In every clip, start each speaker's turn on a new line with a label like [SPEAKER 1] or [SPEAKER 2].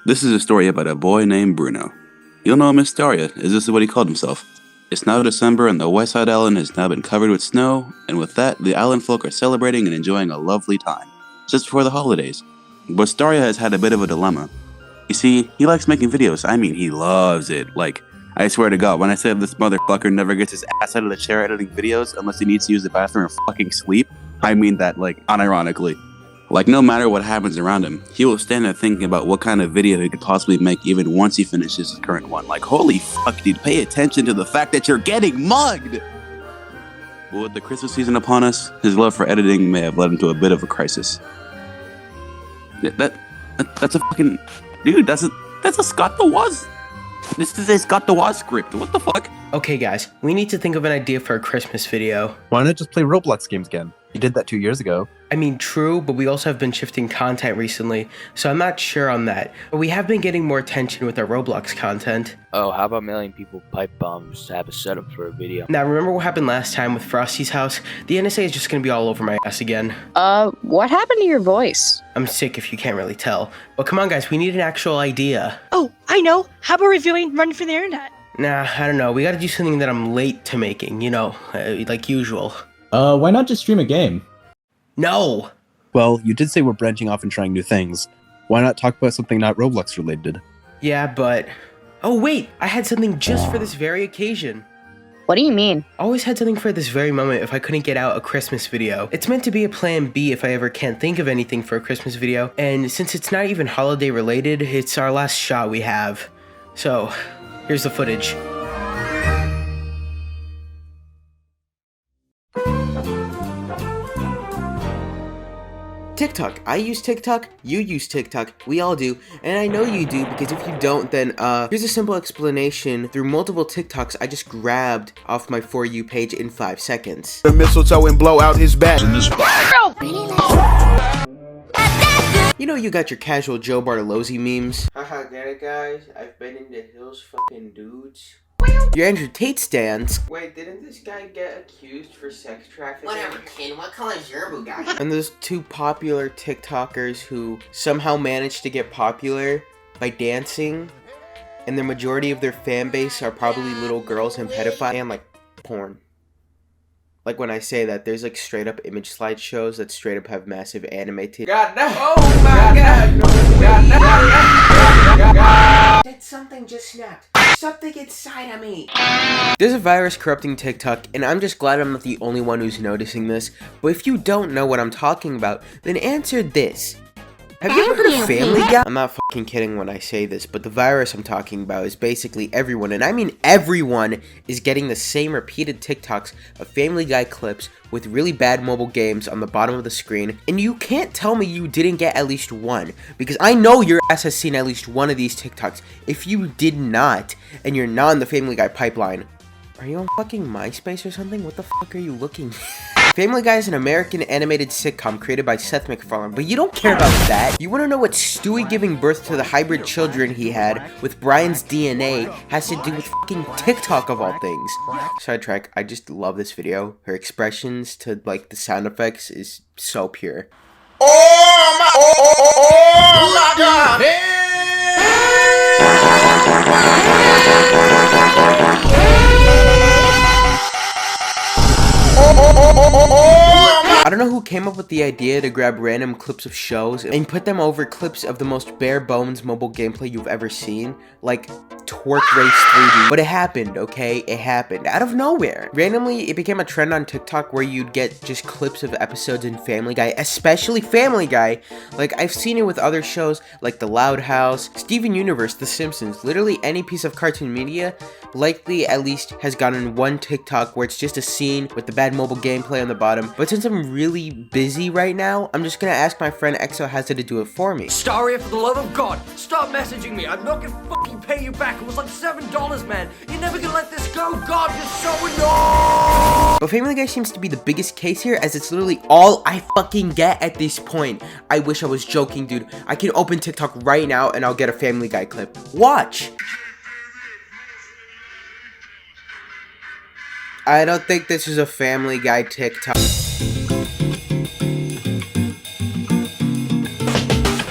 [SPEAKER 1] This is a story about a boy named Bruno. You'll know him as Staria, as this is what he called himself. It's now December and the West Side Island has now been covered with snow, and with that, the island folk are celebrating and enjoying a lovely time, just before the holidays. But Staria has had a bit of a dilemma. You see, he likes making videos. I mean, he loves it. Like, I swear to God, when I said this motherfucker never gets his ass out of the chair editing videos unless he needs to use the bathroom or fucking sleep, I mean that, like, unironically. Like, no matter what happens around him, he will stand there thinking about what kind of video he could possibly make even once he finishes his current one. Like, holy fuck, dude, pay attention to the fact that you're getting mugged! But with the Christmas season upon us, his love for editing may have led him to a bit of a crisis. That's a fucking... Dude, that's a Scott the Woz... This is a Scott the Woz script. What the fuck?
[SPEAKER 2] Okay, guys, we need to think of an idea for a Christmas video.
[SPEAKER 3] Why not just play Roblox games again? You did that 2 years ago.
[SPEAKER 2] I mean, true, but we also have been shifting content recently, so I'm not sure on that. But we have been getting more attention with our Roblox content.
[SPEAKER 4] Oh, how about mailing people pipe bombs to have a setup for a video?
[SPEAKER 2] Now, remember what happened last time with Frosty's house? The NSA is just gonna be all over my ass again.
[SPEAKER 5] What happened to your voice?
[SPEAKER 2] I'm sick if you can't really tell. But come on, guys, we need an actual idea.
[SPEAKER 6] Oh, I know. How about reviewing Run for the Internet?
[SPEAKER 2] Nah, I don't know. We gotta do something that I'm late to making, you know, like usual.
[SPEAKER 7] Why not just stream a game?
[SPEAKER 2] No!
[SPEAKER 3] Well, you did say we're branching off and trying new things. Why not talk about something not Roblox related?
[SPEAKER 2] Yeah, but... Oh wait, I had something just for this very occasion.
[SPEAKER 5] What do you mean?
[SPEAKER 2] I always had something for this very moment if I couldn't get out a Christmas video. It's meant to be a plan B if I ever can't think of anything for a Christmas video, and since it's not even holiday related, it's our last shot we have. So, here's the footage. TikTok. I use TikTok, you use TikTok, we all do, and I know you do because if you don't, then here's a simple explanation. Through multiple TikToks I just grabbed off my For You page in 5 seconds.
[SPEAKER 8] The mistletoe and blow out his back.
[SPEAKER 2] You know, you got your casual Joe Bartolozzi memes. Haha, get it, guys? I've been in the hills, fucking dudes. Your Andrew Tate stands. Wait, didn't this guy get accused for sex trafficking?
[SPEAKER 9] Whatever, kid. What color is your Bugatti?
[SPEAKER 2] And there's two popular TikTokers who somehow managed to get popular by dancing, and the majority of their fan base are probably little girls and pedophiles and like porn. Like when I say that, there's like straight up image slideshows that straight up have massive anime titties. God no! Oh my God! That something just snapped. Something inside of me. There's a virus corrupting TikTok, and I'm just glad I'm not the only one who's noticing this. But if you don't know what I'm talking about, then answer this. Have you ever heard of Family Guy? I'm not fucking kidding when I say this, but the virus I'm talking about is basically everyone, and I mean everyone, is getting the same repeated TikToks of Family Guy clips with really bad mobile games on the bottom of the screen, and you can't tell me you didn't get at least one, because I know your ass has seen at least one of these TikToks. If you did not, and you're not in the Family Guy pipeline, are you on fucking MySpace or something? What the fuck are you looking? Family Guy is an American animated sitcom created by Seth MacFarlane, but you don't care about that. You want to know what Stewie giving birth to the hybrid children he had with Brian's DNA has to do with fucking TikTok of all things. Sidetrack, I just love this video. Her expressions to like the sound effects is so pure.
[SPEAKER 8] Oh my God!
[SPEAKER 2] I don't know who came up with the idea to grab random clips of shows and put them over clips of the most bare bones mobile gameplay you've ever seen, like Twerk Race 3D. But it happened, okay? It happened out of nowhere. Randomly, it became a trend on TikTok where you'd get just clips of episodes in Family Guy, especially Family Guy. Like, I've seen it with other shows like The Loud House, Steven Universe, The Simpsons. Literally any piece of cartoon media likely at least has gotten one TikTok where it's just a scene with the bad mobile gameplay on the bottom. But since I'm really busy right now, I'm just gonna ask my friend xlhazza to do it for me.
[SPEAKER 9] Staria, for the love of God, stop messaging me. I'm not gonna fucking pay you back. It was like $7, man. You're never gonna let this go. God, you're so annoying.
[SPEAKER 2] But Family Guy seems to be the biggest case here, as it's literally all I fucking get at this point. I wish I was joking, dude. I can open TikTok right now and I'll get a Family Guy clip. Watch! I don't think this is a Family Guy TikTok.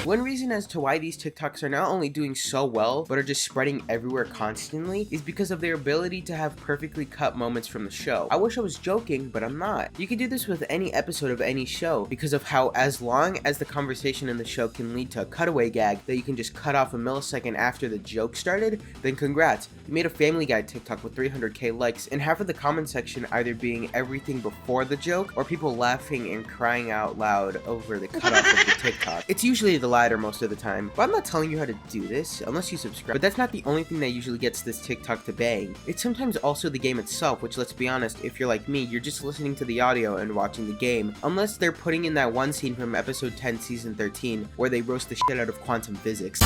[SPEAKER 2] One reason as to why these TikToks are not only doing so well, but are just spreading everywhere constantly is because of their ability to have perfectly cut moments from the show. I wish I was joking, but I'm not. You can do this with any episode of any show because of how as long as the conversation in the show can lead to a cutaway gag that you can just cut off a millisecond after the joke started, then congrats. You made a Family Guy TikTok with 300k likes and half of the comment section either being everything before the joke or people laughing and crying out loud over the cutoff of the TikTok. It's usually the latter most of the time, but I'm not telling you how to do this unless you subscribe. But that's not the only thing that usually gets this TikTok to bang. It's sometimes also the game itself, which, let's be honest, if you're like me, you're just listening to the audio and watching the game, unless they're putting in that one scene from episode 10 season 13 where they roast the shit out of quantum physics.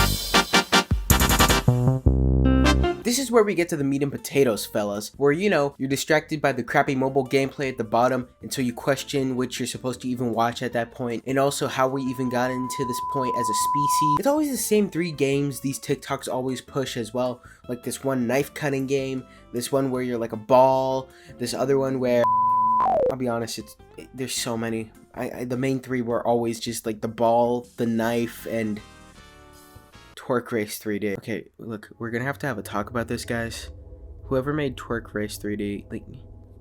[SPEAKER 2] This is where we get to the meat and potatoes, fellas, where, you know, you're distracted by the crappy mobile gameplay at the bottom until you question which you're supposed to even watch at that point, and also how we even got into this point as a species. It's always the same 3 games these TikToks always push as well, like this one knife cutting game, this one where you're like a ball, this other one where, I'll be honest, there's so many. The main 3 were always just like the ball, the knife, and Twerk Race 3D. Okay, look, we're gonna have to have a talk about this, guys. Whoever made Twerk Race 3D, like,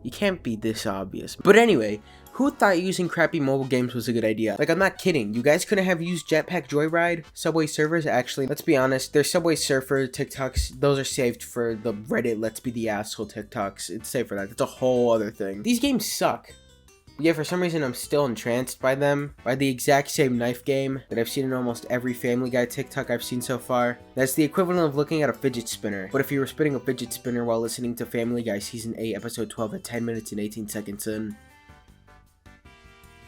[SPEAKER 2] you can't be this obvious. But anyway, who thought using crappy mobile games was a good idea? Like, I'm not kidding. You guys couldn't have used Jetpack Joyride, Subway Surfers. Actually, let's be honest, there's Subway Surfer TikToks. Those are saved for the Reddit Let's Be the Asshole TikToks. It's saved for that. It's a whole other thing. These games suck. Yeah, for some reason I'm still entranced by them, by the exact same knife game that I've seen in almost every Family Guy TikTok I've seen so far. That's the equivalent of looking at a fidget spinner. But if you were spinning a fidget spinner while listening to Family Guy Season 8, Episode 12 at 10 minutes and 18 seconds in.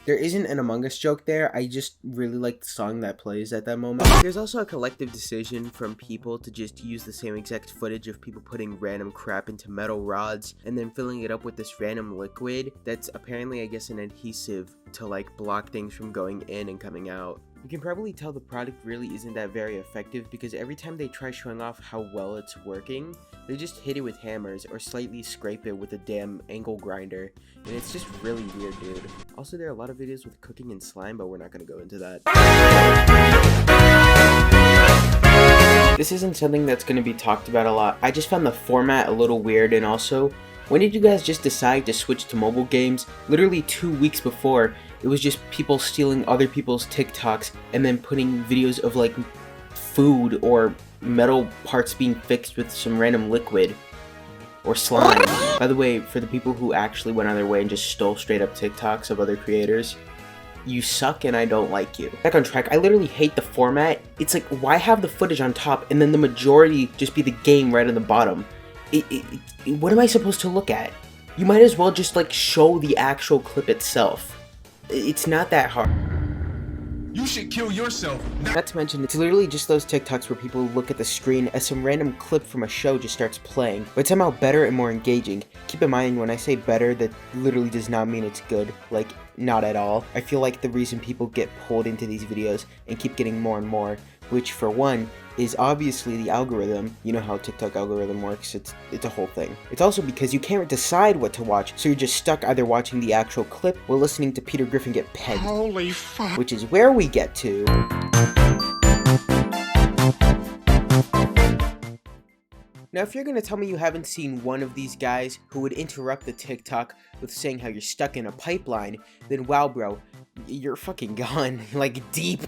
[SPEAKER 2] There isn't an Among Us joke there, I just really like the song that plays at that moment. There's also a collective decision from people to just use the same exact footage of people putting random crap into metal rods and then filling it up with this random liquid that's apparently, I guess, an adhesive to like block things from going in and coming out. You can probably tell the product really isn't that very effective because every time they try showing off how well it's working, they just hit it with hammers or slightly scrape it with a damn angle grinder, and it's just really weird, dude. Also, there are a lot of videos with cooking and slime, but we're not gonna go into that. This isn't something that's gonna be talked about a lot. I just found the format a little weird, and also, when did you guys just decide to switch to mobile games? Literally 2 weeks before, it was just people stealing other people's TikToks and then putting videos of like food or metal parts being fixed with some random liquid or slime. By the way, for the people who actually went out of their way and just stole straight up TikToks of other creators, you suck and I don't like you. Back on track, I literally hate the format. It's like, why have the footage on top and then the majority just be the game right on the bottom? What am I supposed to look at? You might as well just like show the actual clip itself. It's not that hard.
[SPEAKER 8] You should kill yourself.
[SPEAKER 2] Not to mention, it's literally just those TikToks where people look at the screen as some random clip from a show just starts playing, but it's somehow better and more engaging. Keep in mind, when I say better, that literally does not mean it's good. Like, not at all. I feel like the reason people get pulled into these videos and keep getting more and more, which for one, is obviously the algorithm. You know how TikTok algorithm works, it's a whole thing. It's also because you can't decide what to watch, so you're just stuck either watching the actual clip or listening to Peter Griffin get pegged.
[SPEAKER 8] Holy fuck.
[SPEAKER 2] Which is where we get to... Now, if you're gonna tell me you haven't seen one of these guys who would interrupt the TikTok with saying how you're stuck in a pipeline, then wow, bro, you're fucking gone. Like, deep.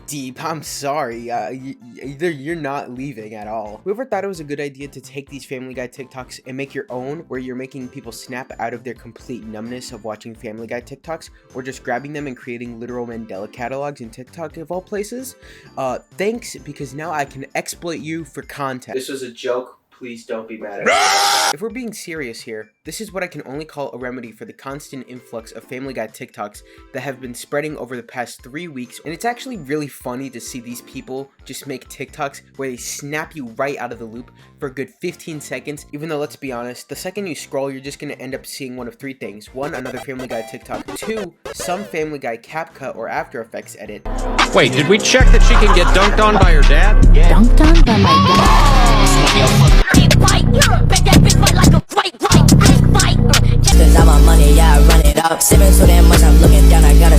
[SPEAKER 2] I'm sorry. Either you're not leaving at all. Whoever thought it was a good idea to take these Family Guy TikToks and make your own, where you're making people snap out of their complete numbness of watching Family Guy TikToks, or just grabbing them and creating literal Mandela catalogs in TikTok of all places, thanks, because now I can exploit you for content. This was a joke. Please don't be mad at me. If we're being serious here, this is what I can only call a remedy for the constant influx of Family Guy TikToks that have been spreading over the past 3 weeks, and it's actually really funny to see these people just make TikToks where they snap you right out of the loop for a good 15 seconds, even though, let's be honest, the second you scroll, you're just gonna end up seeing one of 3 things. 1, another Family Guy TikTok. 2, some Family Guy CapCut or After Effects edit.
[SPEAKER 10] Wait, did we check that she can get dunked on by her dad?
[SPEAKER 5] Yeah. Dunked on by my dad?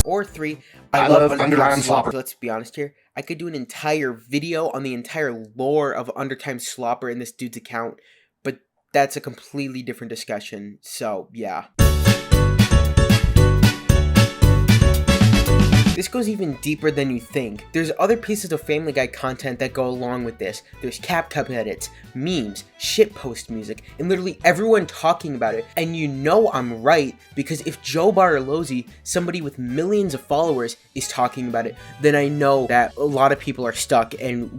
[SPEAKER 2] Or 3, 3, I love Undertime Slopper. Let's be honest here. I could do an entire video on the entire lore of Undertime Slopper in this dude's account, but that's a completely different discussion, so yeah. This goes even deeper than you think. There's other pieces of Family Guy content that go along with this. There's CapCut edits, memes, shitpost music, and literally everyone talking about it. And you know I'm right, because if Joe Bartolozzi, somebody with millions of followers, is talking about it, then I know that a lot of people are stuck and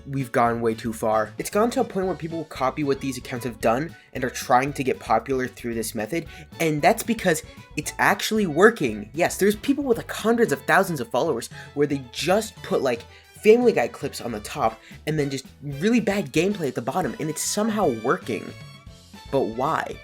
[SPEAKER 2] we've gone way too far. It's gone to a point where people copy what these accounts have done and are trying to get popular through this method, and that's because it's actually working. Yes, there's people with like hundreds of thousands of followers where they just put like Family Guy clips on the top and then just really bad gameplay at the bottom, and it's somehow working. But why?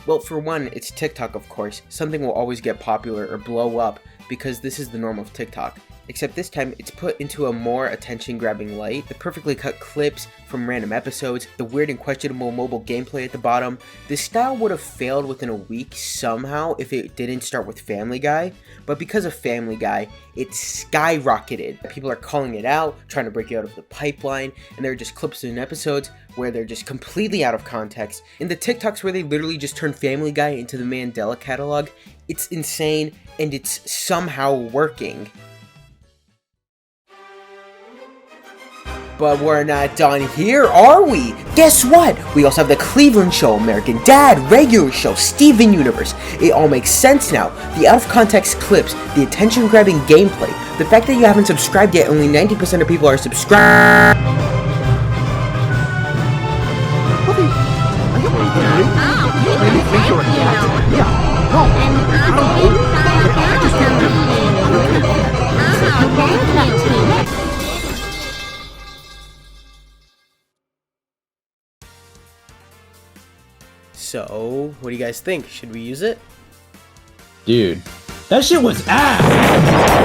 [SPEAKER 2] Well, for one, it's TikTok, of course. Something will always get popular or blow up because this is the norm of TikTok. Except this time, it's put into a more attention-grabbing light. The perfectly cut clips from random episodes, the weird and questionable mobile gameplay at the bottom. This style would have failed within a week somehow if it didn't start with Family Guy, but because of Family Guy, it skyrocketed. People are calling it out, trying to break it out of the pipeline, and there are just clips in episodes where they're just completely out of context. In the TikToks where they literally just turn Family Guy into the Mandela catalog, it's insane, and it's somehow working. But we're not done here, are we? Guess what? We also have the Cleveland Show, American Dad, Regular Show, Steven Universe. It all makes sense now. The out-of-context clips, the attention-grabbing gameplay, the fact that you haven't subscribed yet, only 90% of people are subscribed. So, what do you guys think? Should we use it?
[SPEAKER 7] Dude, that shit was ass!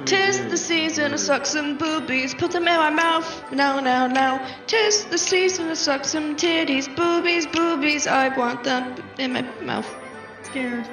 [SPEAKER 6] Tis the season to suck some boobies, put them in my mouth. Now, now, now. Tis the season to suck some titties, boobies, boobies. I want them in my mouth. Scared.